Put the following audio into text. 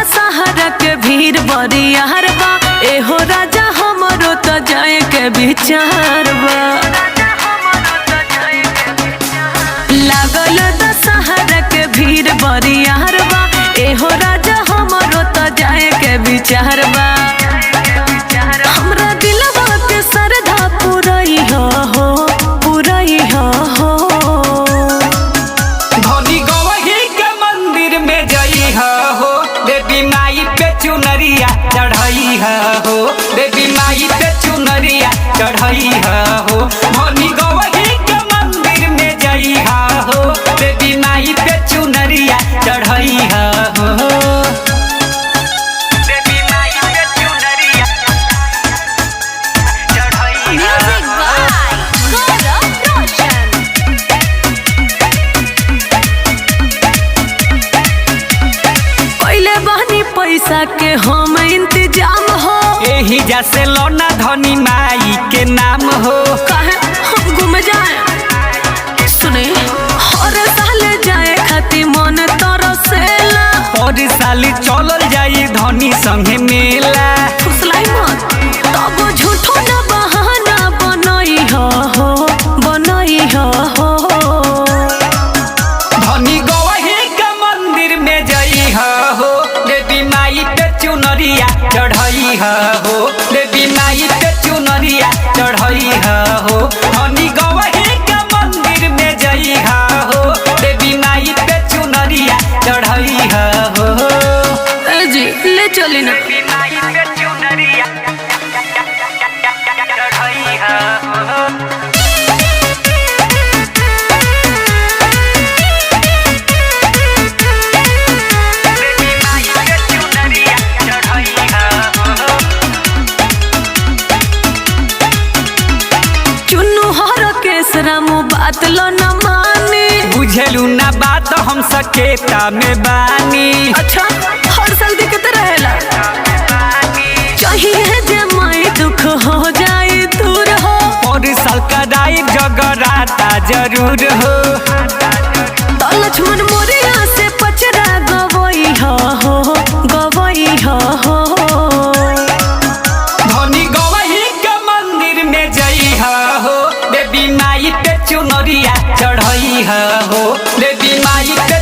दशहरा के भीड़ बरियार बा, एहो राजा हमरो तो जाए के विचार बा। लागल दशहरा के भीड़ बरियार बा, एहो राजा हमरो तो जाए के विचार बा। हमरा दिलवा के श्रद्धा पुरई हो पुरई हो। धनी गवही के मंदिर में जई हो, देवी माई पे चुनरिया चढ़ई हो, देवी माई पे चुनरिया चढ़ई हो। धनी गवही के मंदिर में जई हो, देवी माई पे चुनरिया चढ़ई हो। पैसा के हम इंतजाम हो, यही जैसे लौना धनी माई के नाम हो। काहे हम घूम जाए सुने, हर साल जाए खातिर मन तरसेला। और साल चलल जाई धनी संगे मेला। फुसलाई मत तब झूठो न बहाना बनई हो बनई हो। धनी गवही के मंदिर में जई हो, देवी माई पे चुनरिया चढ़ई हो, देवी माई पे चुनरिया चढ़ई हो। धनी गवही के मंदिर में जई हो, देवी माई पे चुनरिया चढ़ई हो। ए जी ले चली ना। देवी माई पे चुनरिया चढ़ई हो। रामू बात लो न मानी, बुझलू ना बात हम सकेता में बानी। अच्छा हर साल दिक्कत रहेला, चाहिए जे माई दुख हो जाए दूर हो। और साल कदाई जगराता जरूर हो। तो लक्ष्मण मोरिया से पचरा गवई हो गवई हो। धनी गवही के मंदिर में जई हो, देवी माई पे चुनरिया चढ़ई हो, देवी माई पे